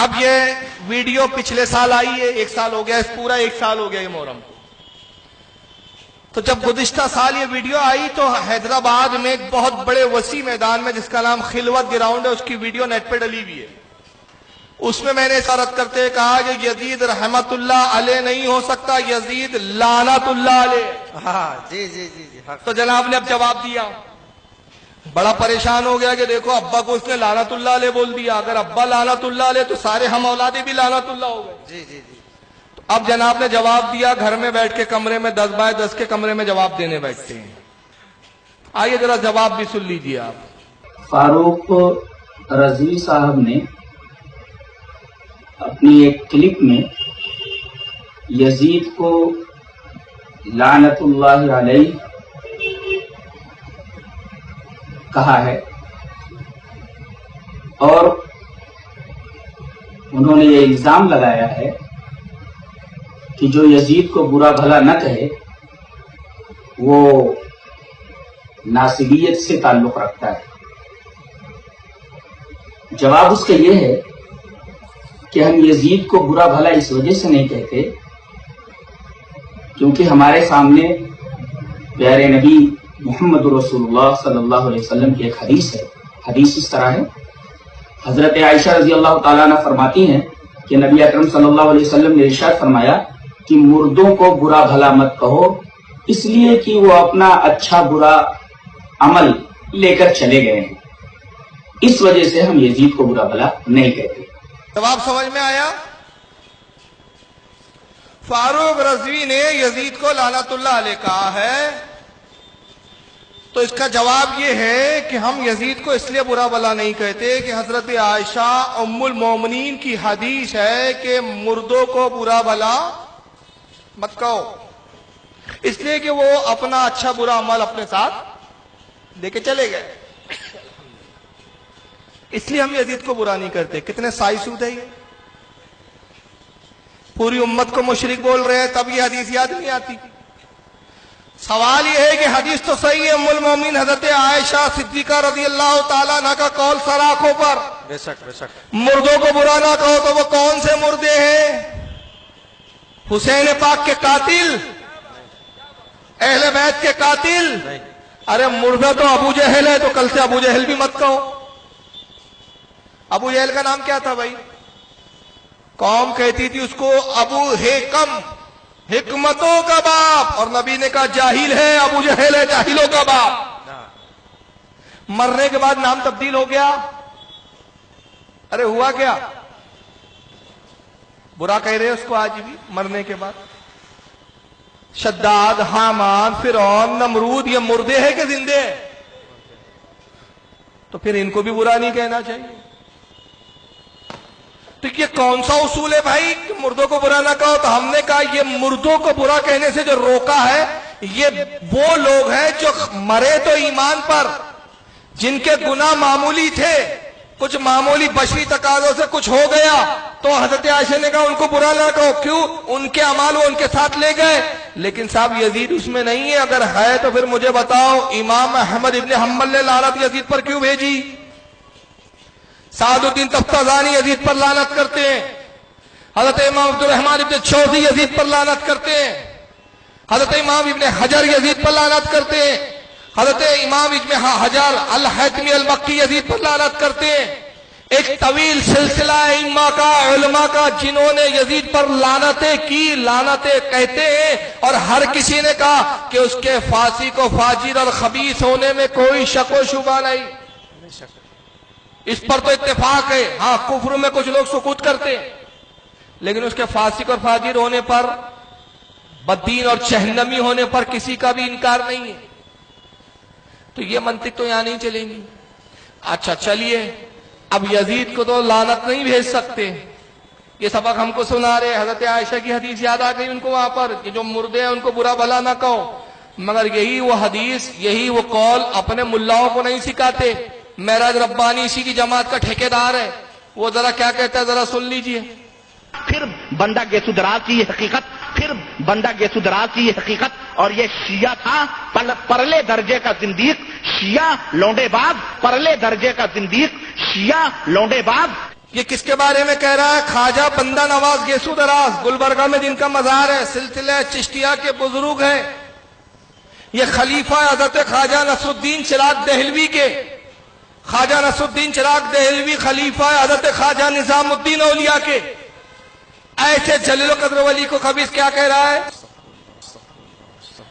اب یہ ویڈیو پچھلے سال آئی ہے، 1 سال ہو گیا، پورا 1 سال ہو گیا یہ محرم کو۔ تو جب گزشتہ سال یہ ویڈیو آئی تو حیدرآباد میں ایک بہت بڑے وسیع میدان میں جس کا نام خلوت گراؤنڈ ہے، اس کی ویڈیو نیٹ پہ ڈلی ہوئی ہے۔ اس میں نے اشارت کرتے کہا کہ یزید رحمت اللہ علیہ نہیں ہو سکتا، یزید لعنت اللہ علیہ۔ جی تو جناب نے اب جواب دیا، بڑا پریشان ہو گیا کہ دیکھو ابا کو اس نے لعنت اللہ علیہ بول دیا، اگر ابا لعنت اللہ علیہ تو سارے ہم اولادے بھی لعنت اللہ ہو گئے۔ جی تو اب جناب نے جواب دیا، گھر میں بیٹھ کے کمرے میں 10 بائے 10 کے کمرے میں جواب دینے بیٹھتے ہیں۔ آئیے ذرا جواب بھی سن لیجیے آپ۔ فاروق رضوی صاحب نے اپنی ایک کلپ میں یزید کو لعنت اللہ علیہ کہا ہے، اور انہوں نے یہ الزام لگایا ہے کہ جو یزید کو برا بھلا نہ کہے وہ ناصبیت سے تعلق رکھتا ہے۔ جواب اس کا یہ ہے کہ ہم یزید کو برا بھلا اس وجہ سے نہیں کہتے کیونکہ ہمارے سامنے پیارے نبی محمد رسول اللہ صلی اللہ علیہ وسلم کی ایک حدیث ہے۔ حدیث اس طرح ہے، حضرت عائشہ رضی اللہ تعالیٰ عنہ فرماتی ہیں کہ نبی اکرم صلی اللہ علیہ وسلم نے ارشاد فرمایا کہ مردوں کو برا بھلا مت کہو، اس لیے کہ وہ اپنا اچھا برا عمل لے کر چلے گئے ہیں، اس وجہ سے ہم یزید کو برا بھلا نہیں کہتے۔ جواب سمجھ میں آیا؟ فاروق رضوی نے یزید کو لعنت اللہ علیہ کہا ہے، تو اس کا جواب یہ ہے کہ ہم یزید کو اس لیے برا بھلا نہیں کہتے کہ حضرت عائشہ ام المومنین کی حدیث ہے کہ مردوں کو برا بھلا مت کہو، اس لیے کہ وہ اپنا اچھا برا عمل اپنے ساتھ لے کے چلے گئے، اس لیے ہم یزید کو برا نہیں کرتے۔ کتنے سائی سود ہے یہ، پوری امت کو مشرک بول رہے ہیں تب یہ حدیث یاد نہیں آتی۔ سوال یہ ہے کہ حدیث تو صحیح ہے، ام المومنین حضرت عائشہ صدیقہ رضی اللہ تعالیٰ عنہ کا قول سراخوں پر، بے شک مردوں کو برا نہ کہو، تو وہ کون سے مردے ہیں؟ حسین پاک کے قاتل، اہل بیت کے قاتل؟ ارے مردہ تو ابو جہل ہے، تو کل سے ابو جہل بھی مت کہو۔ ابو جہل کا نام کیا تھا بھائی؟ قوم کہتی تھی اس کو ابو حکم، حکمتوں کا باپ، اور نبی نے کہا جاہل ہے، ابو جہل ہے، جاہلوں کا باپ۔ مرنے کے بعد نام تبدیل ہو گیا۔ ارے ہوا کیا؟ برا کہہ رہے اس کو آج بھی مرنے کے بعد۔ شداد، حامان، فرعون، نمرود، یہ مردے ہیں کہ زندے ہیں؟ تو پھر ان کو بھی برا نہیں کہنا چاہیے۔ تو یہ کون سا اصول ہے بھائی کہ مردوں کو برا نہ کہو؟ تو ہم نے کہا یہ مردوں کو برا کہنے سے جو روکا ہے یہ وہ لوگ ہیں جو مرے تو ایمان پر، جن کے گناہ معمولی تھے، کچھ معمولی بشری تقاضوں سے کچھ ہو گیا تو حضرت عائشہ نے کہا ان کو برا نہ کہو، کیوں؟ ان کے اعمال وہ ان کے ساتھ لے گئے۔ لیکن صاحب یزید اس میں نہیں ہے، اگر ہے تو پھر مجھے بتاؤ امام احمد ابن حنبل نے لعنت یزید پر کیوں بھیجی؟ سعد الدین تفتازانی یزید پر لعنت کرتے ہیں، حضرت امام عبد الرحمن ابن چوزی یزید پر لعنت کرتے ہیں، حضرت امام ابن حجر یزید پر لعنت کرتے ہیں، حضرت امام ابن حجر الحتمی المکی یزید پر لعنت کرتے ہیں۔ ایک طویل سلسلہ ائمہ کا، علماء کا، جنہوں نے یزید پر لعنتیں کی، لعنتیں کہتے ہیں، اور ہر کسی نے کہا کہ اس کے فاسق و فاجر اور خبیث ہونے میں کوئی شک و شبہ نہیں۔ اس پر تو اتفاق ہے، ہاں کفر میں کچھ لوگ سکوت کرتے ہیں، لیکن اس کے فاسق اور فاجر ہونے پر، بددین اور جہنمی ہونے پر کسی کا بھی انکار نہیں ہے۔ تو یہ منطق تو یہاں نہیں چلیں گی۔ اچھا چلیے، اب یزید کو تو لعنت نہیں بھیج سکتے، یہ سبق ہم کو سنا رہے، حضرت عائشہ کی حدیث یاد آ گئی ان کو وہاں پر کہ جو مردے ہیں ان کو برا بھلا نہ کہو، مگر یہی وہ حدیث، یہی وہ قول اپنے ملاؤں کو نہیں سکھاتے۔ معراج ربانی اسی کی جماعت کا ٹھیکیدار ہے، وہ ذرا کیا کہتا ہے ذرا سن لیجئے۔ پھر بندہ گیسو دراز کی یہ حقیقت، پھر بندہ گیسو دراز کی یہ حقیقت، اور یہ شیعہ تھا پرلے درجے کا زندیق، شیعہ لونڈے باز، پرلے درجے کا زندیق، شیعہ لونڈے باز۔ یہ کس کے بارے میں کہہ رہا ہے؟ خواجہ بندہ نواز گیسو دراز، گلبرگہ میں جن کا مزار ہے، سلسلہ چشتیہ کے بزرگ ہیں، یہ خلیفہ حضرت خواجہ نصر الدین چراغ دہلوی کے، خواجہ نصر الدین چراغ دہلوی خلیفہ حضرت خواجہ نظام الدین اولیاء کے، ایسے جلیل و قدر ولی کو خبیث کیا کہہ رہا ہے؟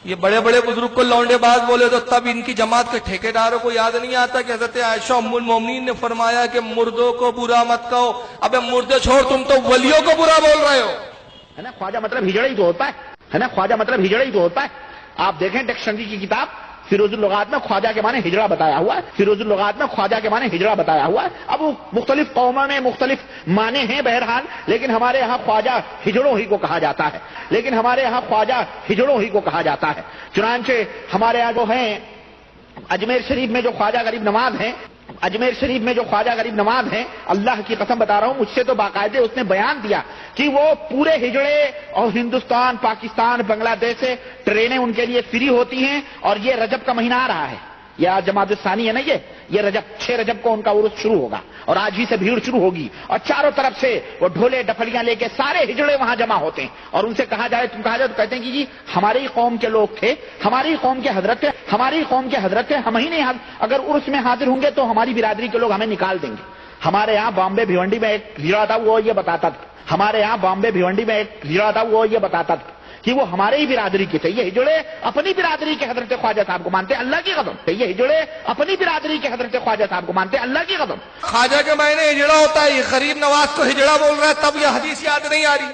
یہ بڑے بڑے بزرگ کو لونڈے باز بولے تو تب ان کی جماعت کے ٹھیکیداروں کو یاد نہیں آتا کہ حضرت عائشہ ام المومنین نے فرمایا کہ مردوں کو برا مت کہو۔ ابے مردے چھوڑ، تم تو ولیوں کو برا بول رہے ہو۔ ہے نا، خواجہ مطلب ہجڑا ہی تو ہوتا ہے نا، خواجہ مطلب ہجڑا ہی تو ہوتا ہے۔ آپ دیکھیں ڈکشنری کی کتاب فیروز اللغات میں خواجہ کے معنی ہجڑا بتایا ہوا ہے، فیروز اللغات میں خواجہ کے معنی ہجڑا بتایا ہوا ہے۔ اب مختلف قوموں میں مختلف معنی ہیں بہرحال، لیکن ہمارے یہاں خواجہ ہجڑوں ہی کو کہا جاتا ہے، لیکن ہمارے یہاں خواجہ ہجڑوں ہی کو کہا جاتا ہے۔ چنانچہ ہمارے یہاں جو ہیں اجمیر شریف میں جو خواجہ غریب نواز ہیں، اجمیر شریف میں جو خواجہ غریب نواز ہیں، اللہ کی قسم بتا رہا ہوں، مجھ سے تو باقاعدہ اس نے بیان دیا کہ وہ پورے ہجڑے اور ہندوستان، پاکستان، بنگلہ دیش سے ٹرینیں ان کے لیے فری ہوتی ہیں، اور یہ رجب کا مہینہ آ رہا ہے، یہ آج جمادی الثانی ہے نا، یہ رجب 6 رجب کو ان کا عرس شروع ہوگا، اور آج ہی سے بھیڑ شروع ہوگی، اور چاروں طرف سے وہ ڈھولے ڈپڑیاں لے کے سارے ہجڑے وہاں جمع ہوتے ہیں، اور ان سے کہا جائے تو کہتے ہیں کہ جی ہماری قوم کے لوگ تھے، ہماری قوم کے حضرت تھے، ہماری قوم کے حضرت تھے، ہم ہی نہیں، اگر عرس میں حاضر ہوں گے تو ہماری برادری کے لوگ ہمیں نکال دیں گے۔ ہمارے یہاں بامبے بھیونڈی میں ایک ہجڑا تھا، وہ یہ بتاتا تھا، ہمارے یہاں بامبے بھیونڈی میں ایک ہجڑا تھا، وہ یہ بتاتا تھا کہ وہ ہمارے ہی برادری کے تھے۔ یہ ہجڑے اپنی برادری کے حضرت خواجہ صاحب کو مانتے، اللہ کی قسم، یہ ہجڑے اپنی برادری کے حضرت خواجہ صاحب کو مانتے، اللہ کی قسم۔ خواجہ کے معنی ہجڑا ہوتا ہے، یہ غریب نواز کو ہجڑا بول رہا ہے، تب یہ حدیث یاد نہیں آ رہی۔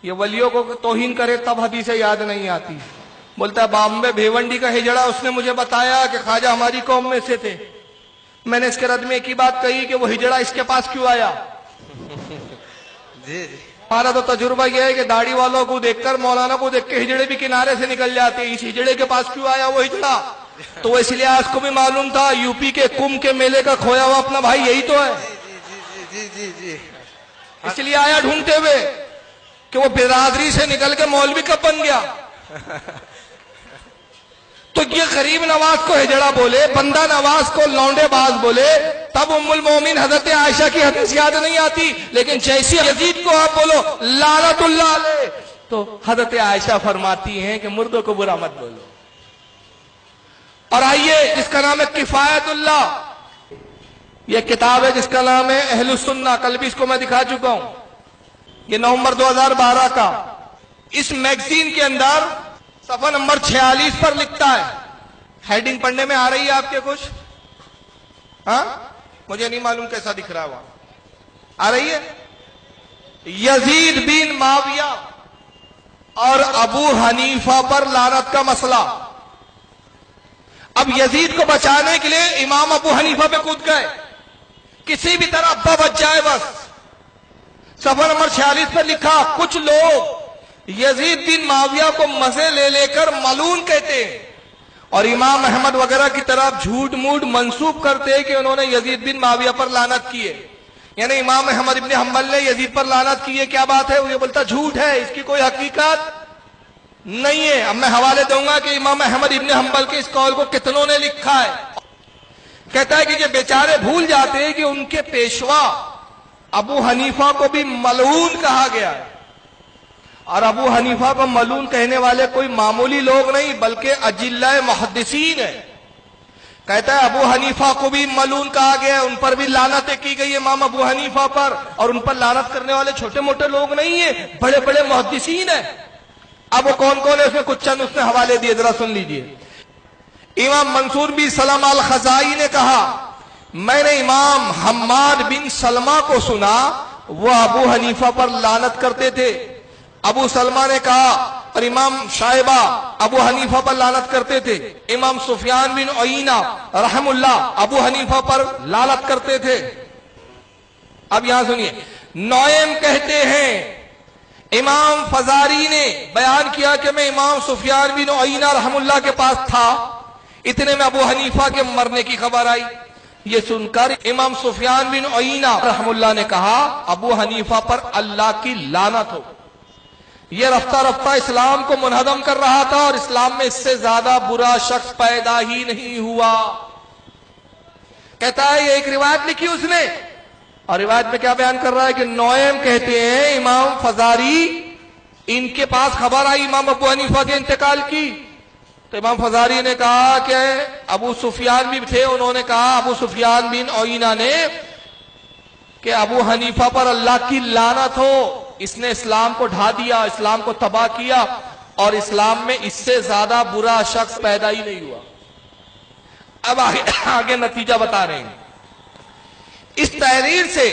یہ ولیوں کو توہین کرے تب حدیث یاد نہیں آتی۔ بولتا ہے بامبے بھیونڈی کا ہجڑا اس نے مجھے بتایا کہ خواجہ ہماری قوم میں سے تھے۔ میں نے اس کے رد میں ایک ہی بات کہی کہ وہ ہجڑا اس کے پاس کیوں آیا؟ ہمارا تو تجربہ یہ ہے کہ داڑھی والوں کو دیکھ کر، مولانا کو دیکھ کے ہجڑے بھی کنارے سے نکل جاتے ہیں، اس ہجڑے کے پاس کیوں آیا وہ ہجڑا؟ تو اس لیے آج کو بھی معلوم تھا یو پی کے کم کے میلے کا کھویا ہوا اپنا بھائی یہی تو ہے، اس لیے آیا ڈھونڈتے ہوئے کہ وہ برادری سے نکل کے مولوی کب بن گیا۔ تو یہ غریب نواز کو ہجڑا بولے، بندہ نواز کو لونڈے باز بولے، تب ام المومن حضرت عائشہ کی حدیث یاد نہیں آتی، لیکن جیسی یزید کو آپ بولو لعنت اللہ علیہ، تو حضرت عائشہ فرماتی ہیں کہ مردوں کو برا مت بولو۔ اور آئیے، جس کا نام ہے کفایت اللہ، یہ کتاب ہے جس کا نام ہے اہل السنہ، کل بھی اس کو میں دکھا چکا ہوں، یہ نومبر 2012 کا۔ اس میگزین کے اندر صفحہ نمبر 46 پر لکھتا ہے، ہیڈنگ پڑھنے میں آ رہی ہے آپ کے کچھ؟ ہاں مجھے نہیں معلوم کیسا دکھ رہا ہے وہاں، آ رہی ہے؟ یزید بن معاویہ اور ابو حنیفہ پر لعنت کا مسئلہ۔ اب یزید کو بچانے کے لیے امام ابو حنیفہ پہ کود گئے، کسی بھی طرح ابا بچ جائے بس۔ صفحہ نمبر 46 پر لکھا، کچھ لوگ یزید بن معاویہ کو مزے لے لے کر ملعون کہتے ہیں، اور امام احمد وغیرہ کی طرف جھوٹ موٹ منسوب کرتے ہیں کہ انہوں نے یزید بن معاویہ پر لعنت کی ہے، یعنی امام احمد ابن حنبل نے یزید پر لعنت کی ہے۔ کیا بات ہے؟ وہ یہ بولتا جھوٹ ہے، اس کی کوئی حقیقت نہیں ہے۔ اب میں حوالے دوں گا کہ امام احمد ابن حنبل کے اس قول کو کتنوں نے لکھا ہے۔ کہتا ہے کہ یہ بیچارے بھول جاتے ہیں کہ ان کے پیشوا ابو حنیفہ کو بھی ملعون کہا گیا ہے، اور ابو حنیفہ کو ملعون کہنے والے کوئی معمولی لوگ نہیں بلکہ اجلہ محدثین ہیں۔ کہتا ہے ابو حنیفہ کو بھی ملعون کہا گیا ہے، ان پر بھی لعنتیں کی گئی امام ابو حنیفہ پر، اور ان پر لعنت کرنے والے چھوٹے موٹے لوگ نہیں ہیں، بڑے بڑے محدثین ہیں۔ اب وہ کون کون ہے اس میں کچھ چند اس نے حوالے دیے، ذرا سن لیجئے۔ امام منصور بن سلمہ الخزائی نے کہا، میں نے امام حماد بن سلمہ کو سنا، وہ ابو حنیفہ پر لعنت کرتے تھے۔ ابو سلمہ نے کہا، اور امام شائبہ ابو حنیفہ پر لعنت کرتے تھے۔ امام سفیان بن عیینہ رحم اللہ ابو حنیفہ پر لعنت کرتے تھے۔ اب یہاں سنیے، نعیم کہتے ہیں امام فزاری نے بیان کیا کہ میں امام سفیان بن عیینہ رحم اللہ کے پاس تھا، اتنے میں ابو حنیفہ کے مرنے کی خبر آئی۔ یہ سن کر امام سفیان بن عیینہ رحم اللہ نے کہا، ابو حنیفہ پر اللہ کی لعنت ہو۔ یہ رفتہ رفتہ اسلام کو منہدم کر رہا تھا، اور اسلام میں اس سے زیادہ برا شخص پیدا ہی نہیں ہوا۔ کہتا ہے یہ ایک روایت لکھی اس نے اور روایت میں کیا بیان کر رہا ہے کہ نعیم کہتے ہیں امام فزاری ان کے پاس خبر آئی امام ابو حنیفہ کے انتقال کی، تو امام فزاری نے کہا کہ ابو سفیان بھی تھے، انہوں نے کہا ابو سفیان بن عیینہ نے کہ ابو حنیفہ پر اللہ کی لعنت ہو، اس نے اسلام کو ڈھا دیا، اسلام کو تباہ کیا، اور اسلام میں اس سے زیادہ برا شخص پیدا ہی نہیں ہوا۔ اب آگے نتیجہ بتا رہے ہیں۔ اس تحریر سے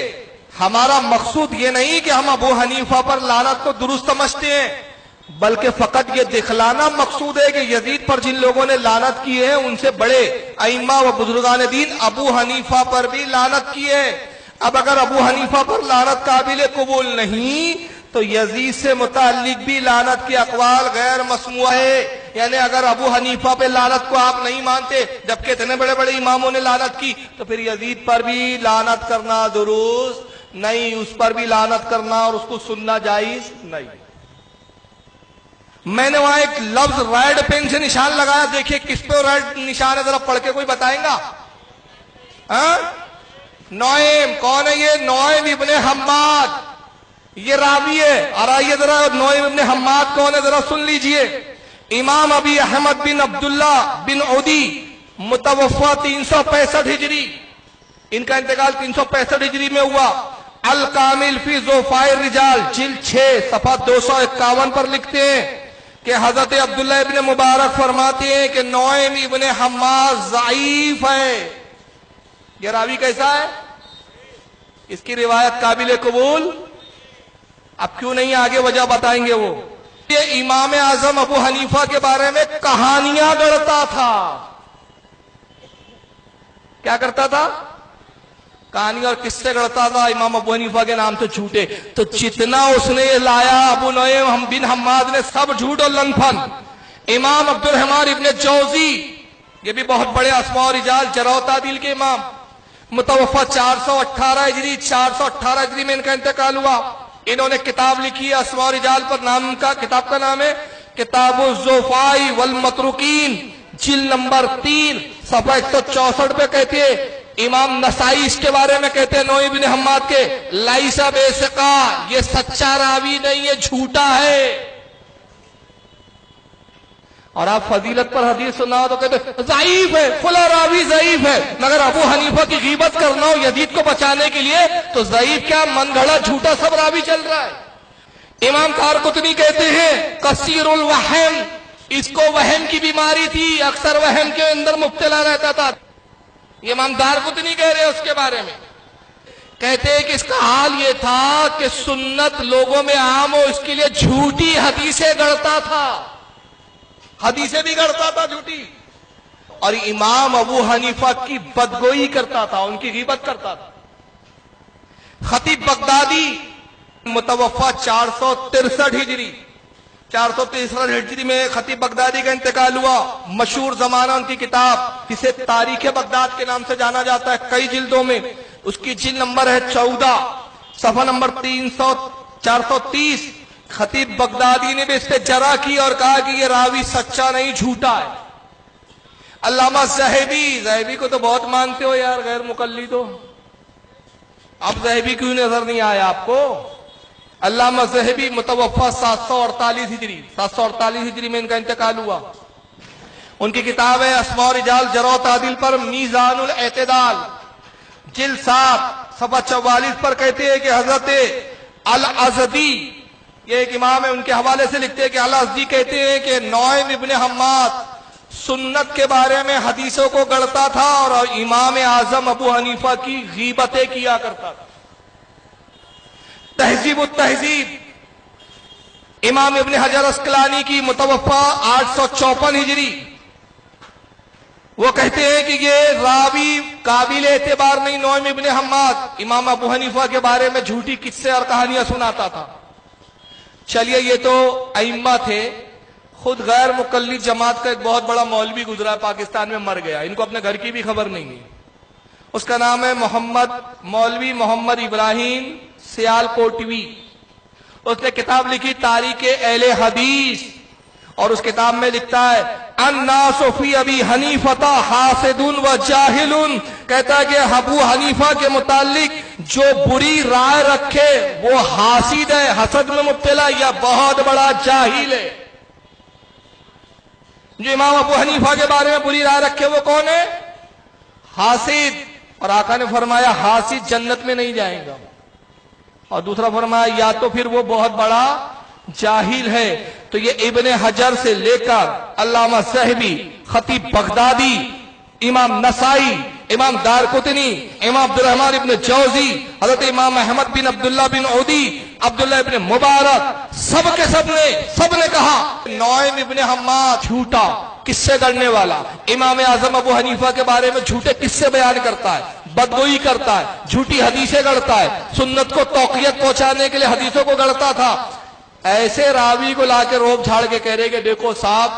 ہمارا مقصود یہ نہیں کہ ہم ابو حنیفہ پر لعنت کو درست سمجھتے ہیں، بلکہ فقط یہ دکھلانا مقصود ہے کہ یزید پر جن لوگوں نے لعنت کی ہے ان سے بڑے ائمہ و بزرگان دین ابو حنیفہ پر بھی لعنت کی ہے۔ اب اگر ابو حنیفہ پر لعنت قابل قبول نہیں تو یزید سے متعلق بھی لعنت کے اقوال غیر مسموع ہے، یعنی اگر ابو حنیفہ پہ لعنت کو آپ نہیں مانتے جبکہ اتنے بڑے بڑے اماموں نے لعنت کی تو پھر یزید پر بھی لعنت کرنا درست نہیں، اس پر بھی لعنت کرنا اور اس کو سننا جائز نہیں۔ میں نے وہاں ایک لفظ ریڈ پین سے نشان لگایا، دیکھیے کس پہ ریڈ نشان ہے، ذرا پڑھ کے کوئی بتائیں گا؟ نعیم کون ہے؟ یہ نعیم ابن حماد، یہ راوی ہے۔ اور آئیے ذرا نعیم ابن حماد کون ہے ذرا سن لیجئے۔ امام ابی احمد بن عبداللہ بن عدی متوفا 365 ہجری، ان کا انتقال 365 ہجری میں ہوا۔ الکامل فی ضعفاء الرجال جلد 6 صفحہ 251 پر لکھتے ہیں کہ حضرت عبداللہ ابن مبارک فرماتے ہیں کہ نعیم ابن حماد ضعیف ہے۔ یہ راوی کیسا ہے؟ اس کی روایت قابل قبول؟ اب کیوں نہیں آگے وجہ بتائیں گے وہ۔ یہ امام اعظم ابو حنیفہ کے بارے میں کہانیاں گڑھتا تھا۔ کیا کرتا تھا؟ کہانی اور قصے گڑھتا تھا امام ابو حنیفہ کے نام سے جھوٹے، تو جتنا اس نے لایا ابو نعیم بن حماد نے سب جھوٹ اور لن پھن۔ امام عبد الرحمن ابن جوزی، یہ بھی بہت بڑے اسماء و رجال جرح و تعدیل کے امام، متوفا 418 ہجری، 418 ہجری میں ان کا انتقال ہوا۔ انہوں نے کتاب لکھی ہے اسماء و رجال پر، نام کا کتاب کا نام ہے کتاب الضعفاء والمتروکین، جلد نمبر 3 صفحہ 164 پہ کہتے ہیں امام نسائی اس کے بارے میں کہتے ہیں نعیم بن حماد کے لیس بثقہ، یہ سچا راوی نہیں ہے، جھوٹا ہے۔ اور آپ فضیلت پر حدیث سنا تو کہتے ہیں ضعیف ہے، فلاں راوی ضعیف ہے، مگر ابو حنیفہ کی غیبت کرنا ہو یزید کو بچانے کے لیے تو ضعیف کیا من گھڑا جھوٹا سب راوی چل رہا ہے۔ امام دارقطنی کہتے ہیں کثیر الوہم، اس کو وہم کی بیماری تھی، اکثر وہم کے اندر مبتلا رہتا تھا۔ یہ امام دارقطنی کہہ رہے ہیں اس کے بارے میں، کہتے ہیں کہ اس کا حال یہ تھا کہ سنت لوگوں میں عام ہو اس کے لیے جھوٹی حدیثیں گڑھتا تھا، حدیثیں بھی گڑھتا تھا جھوٹی، اور امام ابو حنیفہ کی بدگوئی کرتا تھا، ان کی غیبت کرتا تھا۔ خطیب بغدادی متوفا 463 ہجری، 463 ہجری میں خطیب بغدادی کا انتقال ہوا۔ مشہور زمانہ ان کی کتاب جسے تاریخ بغداد کے نام سے جانا جاتا ہے، کئی جلدوں میں، اس کی جلد نمبر ہے 14 صفحہ نمبر 430۔ خطیب بغدادی نے بھی اس پہ جرح کی اور کہا کہ یہ راوی سچا نہیں، جھوٹا ہے۔ علامہ زہبی کو تو بہت مانتے ہو یار، غیر مقلد ہو، اب زہبی کیوں نظر نہیں آیا آپ کو؟ علامہ زہبی متوفا 748 ہجری، 748 ہجری میں ان کا انتقال ہوا۔ ان کی کتاب ہے اسماء و رجال جرح و تعدیل پر میزان الاعتدال، جلد 7 صفحہ 44 پر کہتے ہیں کہ حضرت الازدی، یہ ایک امام ہے، ان کے حوالے سے لکھتے ہیں کہ الازدی کہتے ہیں کہ نعیم ابن حماد سنت کے بارے میں حدیثوں کو گڑھتا تھا اور امام اعظم ابو حنیفہ کی غیبتیں کیا کرتا تھا۔ تہذیب التہذیب امام ابن حجر اسقلانی کی متوفا 854 ہجری، وہ کہتے ہیں کہ یہ راوی قابل اعتبار نہیں، نعیم ابن حماد امام ابو حنیفہ کے بارے میں جھوٹی قصے اور کہانیاں سناتا تھا۔ چلیے یہ تو ائمہ تھے، خود غیر مقلد جماعت کا ایک بہت بڑا مولوی گزرا پاکستان میں، مر گیا، ان کو اپنے گھر کی بھی خبر نہیں ہے، اس کا نام ہے مولوی محمد ابراہیم سیال کوٹوی۔ اس نے کتاب لکھی تاریخ اہل حدیث، اور اس کتاب میں لکھتا ہے الناس فی ابی حنیفہ حاسدون و جاہلون، کہتا ہے کہ ابو حنیفہ کے متعلق جو بری رائے رکھے وہ حاسد ہے، حسد میں مبتلا یا بہت بڑا جاہل ہے۔ جو امام ابو حنیفہ کے بارے میں بری رائے رکھے وہ کون ہے؟ حاسد۔ اور آقا نے فرمایا حاسد جنت میں نہیں جائے گا، اور دوسرا فرمایا یا تو پھر وہ بہت بڑا جاہل ہے۔ تو یہ ابن حجر سے لے کر علامہ ذہبی، خطیب بغدادی، امام نسائی، امام دارقطنی، امام عبدالرحمن ابن جوزی، حضرت امام احمد بن عبداللہ بن عودی، عبداللہ ابن مبارک، سب نے کہا نعیم ابن حماد جھوٹا قصے گڑنے والا، امام اعظم ابو حنیفہ کے بارے میں جھوٹے قصے بیان کرتا ہے، بدگوئی کرتا ہے، جھوٹی حدیثیں گڑتا ہے، سنت کو توقیت پہنچانے کے لیے حدیثوں کو گڑتا تھا۔ ایسے راوی کو لا کے روب جھاڑ کے کہہ رہے کہ دیکھو صاحب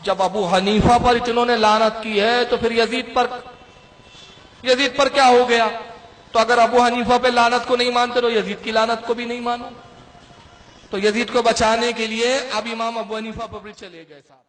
جب ابو حنیفہ پر اتنوں نے لعنت کی ہے تو پھر یزید پر کیا ہو گیا؟ تو اگر ابو حنیفہ پہ لعنت کو نہیں مانتے تو یزید کی لعنت کو بھی نہیں مانو۔ تو یزید کو بچانے کے لیے اب امام ابو حنیفہ پر چلے گئے صاحب۔